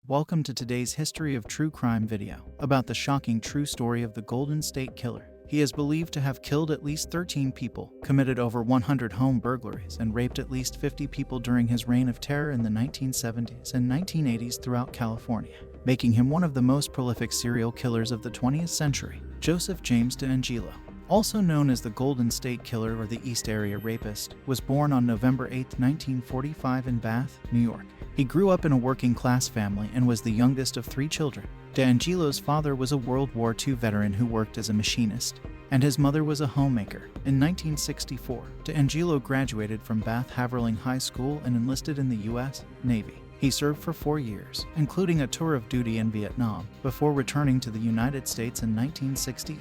Welcome to today's History of True Crime video about the shocking true story of the Golden State Killer. He is believed to have killed at least 13 people, committed over 100 home burglaries, and raped at least 50 people during his reign of terror in the 1970s and 1980s throughout California, making him one of the most prolific serial killers of the 20th century. Joseph James DeAngelo, also known as the Golden State Killer or the East Area Rapist, was born on November 8, 1945 in Bath, New York. He grew up in a working-class family and was the youngest of 3 children. DeAngelo's father was a World War II veteran who worked as a machinist, and his mother was a homemaker. In 1964, DeAngelo graduated from Bath Haverling High School and enlisted in the U.S. Navy. He served for 4 years, including a tour of duty in Vietnam, before returning to the United States in 1968.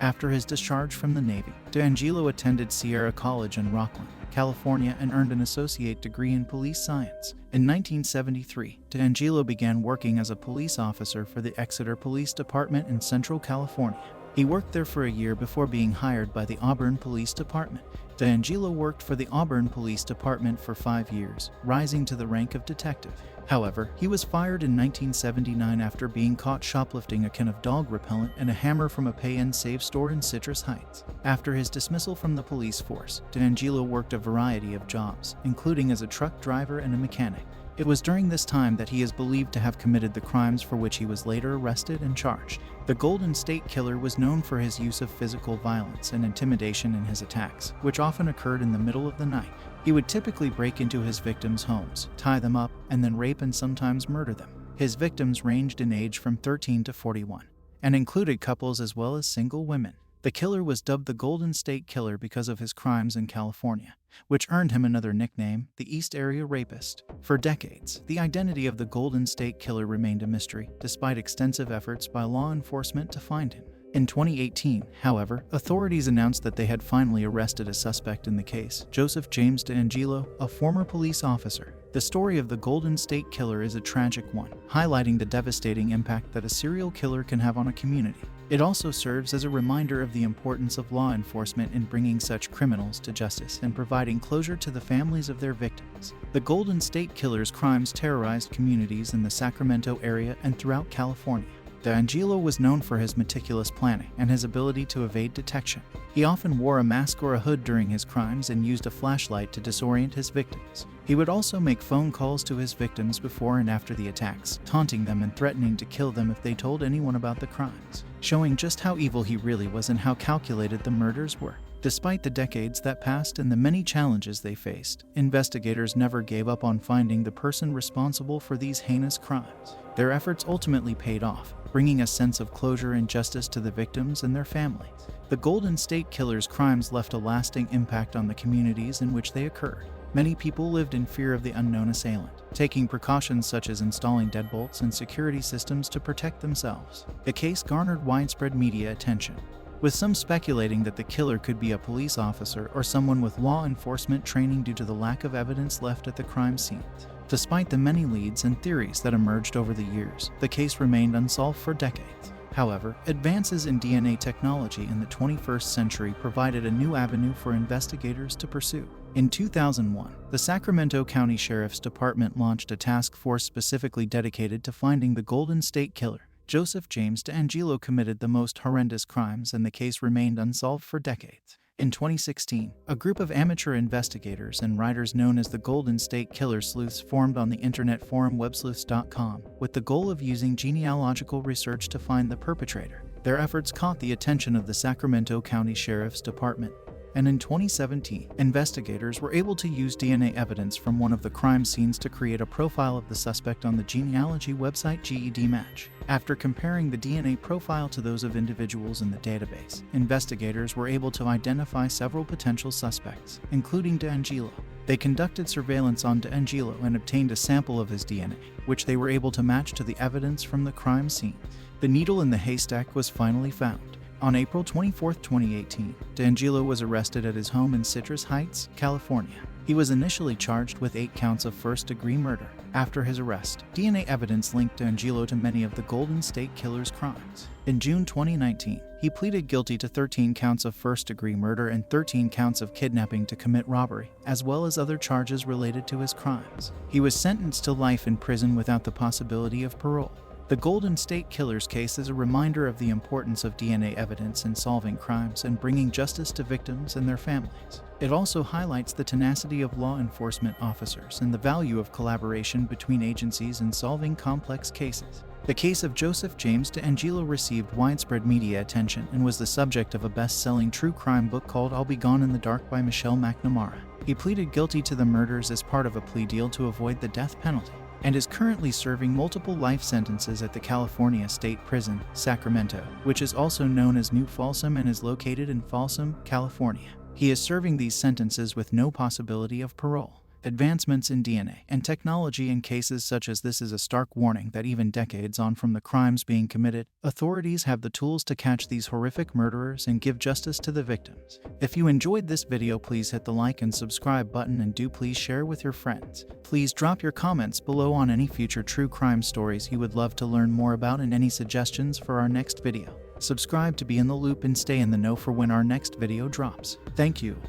After his discharge from the Navy, DeAngelo attended Sierra College in Rocklin, California, and earned an associate degree in police science. In 1973, DeAngelo began working as a police officer for the Exeter Police Department in Central California. He worked there for a year before being hired by the Auburn Police Department. DeAngelo worked for the Auburn Police Department for 5 years, rising to the rank of detective. However, he was fired in 1979 after being caught shoplifting a can of dog repellent and a hammer from a pay-and-save store in Citrus Heights. After his dismissal from the police force, DeAngelo worked a variety of jobs, including as a truck driver and a mechanic. It was during this time that he is believed to have committed the crimes for which he was later arrested and charged. The Golden State Killer was known for his use of physical violence and intimidation in his attacks, which often occurred in the middle of the night. He would typically break into his victims' homes, tie them up, and then rape and sometimes murder them. His victims ranged in age from 13 to 41, and included couples as well as single women. The killer was dubbed the Golden State Killer because of his crimes in California, which earned him another nickname, the East Area Rapist. For decades, the identity of the Golden State Killer remained a mystery, despite extensive efforts by law enforcement to find him. In 2018, however, authorities announced that they had finally arrested a suspect in the case, Joseph James DeAngelo, a former police officer. The story of the Golden State Killer is a tragic one, highlighting the devastating impact that a serial killer can have on a community. It also serves as a reminder of the importance of law enforcement in bringing such criminals to justice and providing closure to the families of their victims. The Golden State Killer's crimes terrorized communities in the Sacramento area and throughout California. DeAngelo was known for his meticulous planning and his ability to evade detection. He often wore a mask or a hood during his crimes and used a flashlight to disorient his victims. He would also make phone calls to his victims before and after the attacks, taunting them and threatening to kill them if they told anyone about the crimes, showing just how evil he really was and how calculated the murders were. Despite the decades that passed and the many challenges they faced, investigators never gave up on finding the person responsible for these heinous crimes. Their efforts ultimately paid off, bringing a sense of closure and justice to the victims and their families. The Golden State Killer's crimes left a lasting impact on the communities in which they occurred. Many people lived in fear of the unknown assailant, taking precautions such as installing deadbolts and security systems to protect themselves. The case garnered widespread media attention, with some speculating that the killer could be a police officer or someone with law enforcement training due to the lack of evidence left at the crime scenes. Despite the many leads and theories that emerged over the years, the case remained unsolved for decades. However, advances in DNA technology in the 21st century provided a new avenue for investigators to pursue. In 2001, the Sacramento County Sheriff's Department launched a task force specifically dedicated to finding the Golden State Killer. Joseph James DeAngelo committed the most horrendous crimes, and the case remained unsolved for decades. In 2016, a group of amateur investigators and writers known as the Golden State Killer sleuths formed on the internet forum websleuths.com with the goal of using genealogical research to find the perpetrator. Their efforts caught the attention of the Sacramento County Sheriff's Department, and in 2017, investigators were able to use DNA evidence from one of the crime scenes to create a profile of the suspect on the genealogy website GEDmatch. After comparing the DNA profile to those of individuals in the database, investigators were able to identify several potential suspects, including DeAngelo. They conducted surveillance on DeAngelo and obtained a sample of his DNA, which they were able to match to the evidence from the crime scene. The needle in the haystack was finally found. On April 24, 2018, DeAngelo was arrested at his home in Citrus Heights, California. He was initially charged with 8 counts of first-degree murder. After his arrest, DNA evidence linked DeAngelo to many of the Golden State Killer's crimes. In June 2019, he pleaded guilty to 13 counts of first-degree murder and 13 counts of kidnapping to commit robbery, as well as other charges related to his crimes. He was sentenced to life in prison without the possibility of parole. The Golden State Killer's case is a reminder of the importance of DNA evidence in solving crimes and bringing justice to victims and their families. It also highlights the tenacity of law enforcement officers and the value of collaboration between agencies in solving complex cases. The case of Joseph James DeAngelo received widespread media attention and was the subject of a best-selling true crime book called I'll Be Gone in the Dark by Michelle McNamara. He pleaded guilty to the murders as part of a plea deal to avoid the death penalty, and is currently serving multiple life sentences at the California State Prison, Sacramento, which is also known as New Folsom and is located in Folsom, California. He is serving these sentences with no possibility of parole. Advancements in DNA and technology in cases such as this is a stark warning that even decades on from the crimes being committed, authorities have the tools to catch these horrific murderers and give justice to the victims. If you enjoyed this video, please hit the like and subscribe button, and do please share with your friends. Please drop your comments below on any future true crime stories you would love to learn more about and any suggestions for our next video. Subscribe to be in the loop and stay in the know for when our next video drops. Thank you.